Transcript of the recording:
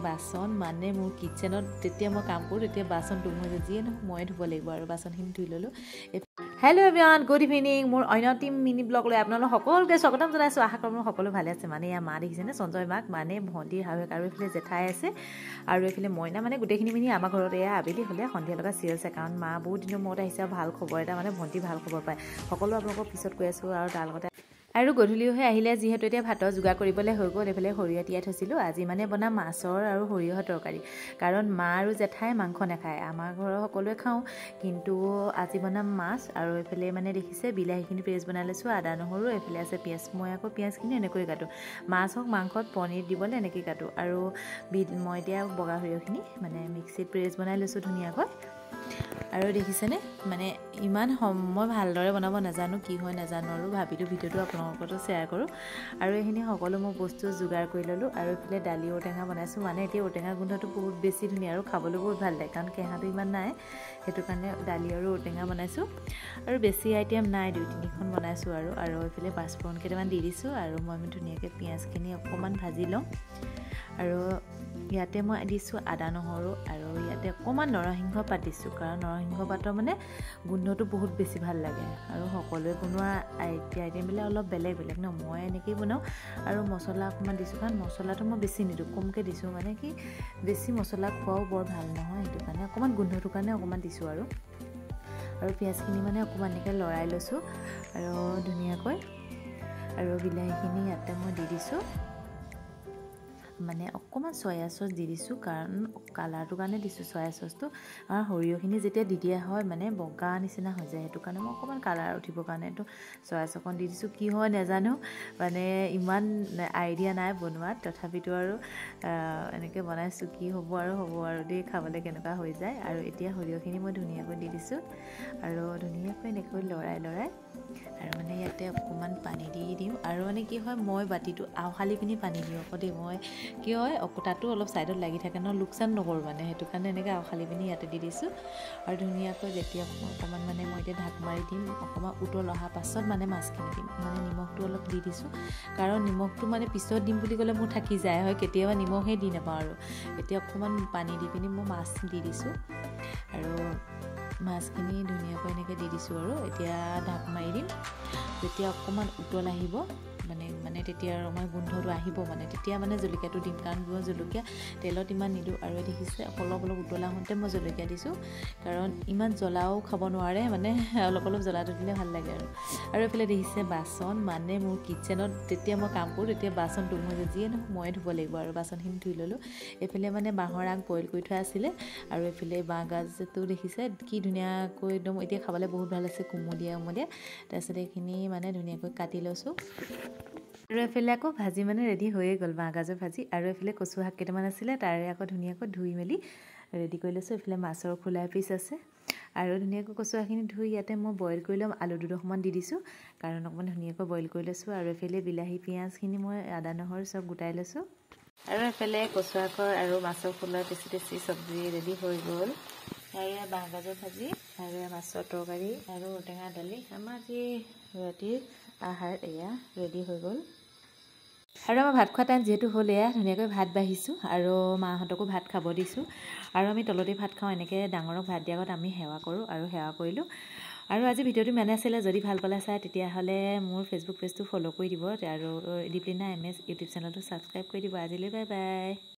বাচন মানে মোৰ কিচেনত যেতিয়া মই কাম কৰোঁ তেতিয়া বাচন ধুব যিয়ে নহয় ময়ে ধুব লাগিব আৰু বাচনখিনি ধুই ল'লোঁ। Hello' everyone, good evening. মোৰ অন্য টিম মিনি ব্লগ লৈ আপোনালোক সকলোকে স্বাগতম জনাইছোঁ। আশা কৰোঁ সকলো ভালে আছে। মানে ইয়াৰ মা দেখিছেনে, সঞ্জয় মাক মানে ভণ্টিৰ শাহুৱেক আৰু এইফালে জেঠাই আছে আৰু এইফালে মইনা, মানে গোটেইখিনি মিনি আমাৰ ঘৰত এয়া আবেলি হ'লে সন্ধিয়া লগা চিৰিয়েল আছে। কাৰণ মা বহুত দিনৰ মূৰত আহিছে আৰু ভাল খবৰ এটা, মানে ভণ্টি ভাল খবৰ পায়। সকলো আপোনালোকৰ পিছত কৈ আছোঁ আৰু তাৰ লগতে আৰু গধূলিও আহিলে, যিহেতু এতিয়া ভাতৰ যোগাৰ কৰিবলৈ হৈ গ'ল। এইফালে সৰিয়হ তিয়াই থৈছিলোঁ। আজি মানে বনাম মাছৰ আৰু সৰিয়হৰ তৰকাৰী, কাৰণ মা আৰু জেঠাই মাংস নাখায়। আমাৰ ঘৰৰ সকলোৱে খাওঁ, কিন্তু আজি বনাম মাছ। আৰু এইফালে মানে দেখিছে বিলাহীখিনি পেষ্ট বনাই লৈছোঁ, আদা নহৰু, এইফালে আছে পিঁয়াজ। মই আকৌ পিঁয়াজখিনি এনেকৈ কাটোঁ, মাছ হওক মাংসত পনীৰ দিবলৈ এনেকৈ কাটোঁ। আৰু মই এতিয়া বগা সৰিয়হখিনি মানে মিক্সিত পেষ্ট বনাই লৈছোঁ ধুনীয়াকৈ। আৰু দেখিছেনে, মানে ইমান মই ভালদৰে বনাব নাজানো, কি হয় নাজানো, আৰু ভাবিলোঁ ভিডিঅ'টো আপোনালোকৰ লগত শ্বেয়াৰ কৰোঁ। আৰু এইখিনি সকলো মই বস্তু যোগাৰ কৰি ল'লোঁ। আৰু এইফালে দালি ঔটেঙা বনাইছোঁ। মানে এতিয়া ঔটেঙাৰ গোন্ধটো বহুত বেছি ধুনীয়া আৰু খাবলৈ বহুত ভাল লাগে, কাৰণ কেঁহাটো ইমান নাই, সেইটো কাৰণে দালি আৰু ঔটেঙা বনাইছোঁ। আৰু বেছি আইটেম নাই, 2-3খন বনাইছোঁ। আৰু এইফালে পাঁচফোৰণ কেইটামান দি দিছোঁ। আৰু মই ধুনীয়াকৈ পিঁয়াজখিনি অকণমান ভাজি লওঁ। আৰু ইয়াতে মই দিছোঁ আদা নহৰু, আৰু ইয়াতে অকণমান নৰসিংহ পাত দিছোঁ, কাৰণ নৰসিংহ পাতৰ মানে গোন্ধটো বহুত বেছি ভাল লাগে। আৰু সকলোৱে বনোৱা আইটেমবিলাক অলপ বেলেগ বেলেগ ন, মই এনেকৈয়ে বনাওঁ। আৰু মছলা অকণমান দিছোঁ, কাৰণ মছলাটো মই বেছি নিদিওঁ, কমকৈ দিছোঁ। মানে কি বেছি মছলা খোৱাও বৰ ভাল নহয়, সেইটো কাৰণে অকণমান গোন্ধটোৰ কাৰণে অকণমান দিছোঁ। আৰু পিঁয়াজখিনি মানে অকণমান এনেকৈ লৰাই লৈছোঁ আৰু ধুনীয়াকৈ। আৰু বিলাহীখিনি ইয়াতে মই দি দিছোঁ, মানে অকণমান চয়া চচ দি দিছোঁ, কাৰণ কালাৰটোৰ কাৰণে দিছোঁ চয়া চচটো। আৰু সৰিয়হখিনি যেতিয়া দি দিয়া হয় মানে বগা নিচিনা হৈ যায়, সেইটো কাৰণে মই অকণমান কালাৰ উঠিবৰ কাৰণে এইটো চয়া চচ অকণ দি দিছোঁ। কি হয় নাজানো, মানে ইমান আইডিয়া নাই বনোৱাত, তথাপিতো আৰু এনেকৈ বনাইছোঁ। কি হ'ব আৰু দেই, খাবলৈ কেনেকুৱা হৈ যায়। আৰু এতিয়া সৰিয়হখিনি মই ধুনীয়াকৈ দি দিছোঁ, আৰু ধুনীয়াকৈ এনেকৈ লৰাই আৰু মানে ইয়াতে অকণমান পানী দি দিওঁ। আৰু মানে কি হয়, মই বাতিটো আওখালি পিনি পানী দিওঁ আকৌ দেই। মই কি হয়, তাতো অলপ ছাইডত লাগি থাকে ন, লোকচান নকৰোঁ মানে, সেইটো কাৰণে এনেকৈ আওখালি পিনি ইয়াতে দি দিছোঁ। আৰু ধুনীয়াকৈ যেতিয়া অকণমান মানে মই এতিয়া ঢাক মাৰি দিম, অকণমান উতল অহাৰ পাছত মানে মাছখিনি দিম। মানে নিমখটো অলপ দি দিছোঁ, কাৰণ নিমখটো মানে পিছত দিম বুলি ক'লে মোৰ থাকি যায় হয়, কেতিয়াবা নিমখেই দি নাপাওঁ। আৰু এতিয়া অকণমান পানী দি পিনি মই মাছ দি দিছোঁ, আৰু মাছখিনি ধুনীয়াকৈ এনেকৈ দি দিছোঁ। আৰু এতিয়া ঢাক মাৰি দিম। যেতিয়া অকণমান উতল আহিব মানে তেতিয়া আৰু মই গোন্ধটো আহিব, মানে তেতিয়া মানে জলকীয়াটো দিম, কাৰণ মই জলকীয়া তেলত ইমান নিদিওঁ। আৰু দেখিছে অলপ উতলা হওঁতে মই জলকীয়া দিছোঁ, কাৰণ ইমান জ্বলাও খাব নোৱাৰে, মানে অলপ জ্বলাটো দিলে ভাল লাগে। আৰু এইফালে দেখিছে বাচন, মানে মোৰ কিচেনত যেতিয়া মই কাম কৰোঁ তেতিয়া বাচন ধুব যিয়ে নহয় ময়ে ধুব লাগিব। আৰু বাচনখিনি ধুই ল'লোঁ। এইফালে মানে বাঁহৰ আগ বইল কৰি থোৱা আছিলে, আৰু এইফালে বাঁহ গাজটো দেখিছে কি ধুনীয়াকৈ একদম এতিয়া খাবলৈ বহুত ভাল আছে, কুমলীয়া। তাৰপিছত এইখিনি মানে ধুনীয়াকৈ কাটি লৈছোঁ। আৰু এইফালে আকৌ ভাজি মানে ৰেডি হৈয়ে গ'ল, বাঁহ গাজৰ ভাজি। আৰু এইফালে কচু শাক কেইটামান আছিলে, তাৰে আকৌ ধুনীয়াকৈ ধুই মেলি ৰেডি কৰি লৈছোঁ। এইফালে মাছৰ খোলা পিচ আছে, আৰু ধুনীয়াকৈ কচু শাকখিনি ধুই ইয়াতে মই বইল কৰি ল'ম। আলু দুডোখৰমান দি দিছোঁ, কাৰণ অকণমান ধুনীয়াকৈ বইল কৰি লৈছোঁ। আৰু এইফালে বিলাহী পিঁয়াজখিনি মই আদা নহৰু চব গোটাই লৈছোঁ। আৰু এইফালে কচু শাকৰ আৰু মাছৰ খোলা টেষ্টি চব্জি ৰেডি হৈ গ'ল। আৰু বাঁহ গাজৰ ভাজি, আৰু মাছৰ তৰকাৰী, আৰু ঔটেঙা দালি। আমাৰ যি ৰাতিৰ আহাৰ এয়া ৰেডি হৈ গ'ল। আৰু আমাৰ ভাত খোৱা টাইম যিহেতু হ'ল, এয়া ধুনীয়াকৈ ভাত বাঢ়িছোঁ, আৰু মাহঁতকো ভাত খাব দিছোঁ। আৰু আমি তলতে ভাত খাওঁ, এনেকৈ ডাঙৰক ভাত দিয়াৰ আগত আমি সেৱা কৰোঁ, আৰু সেৱা কৰিলোঁ। আৰু আজি ভিডিঅ'টো ইমানে আছিলে। যদি ভাল পালে চাই, তেতিয়াহ'লে মোৰ ফেচবুক পেজটো ফ'ল' কৰি দিব, আৰু দীপলিনা MS ইউটিউব চেনেলটো ছাবস্ক্ৰাইব কৰি দিব। আজিলৈ বাই বাই।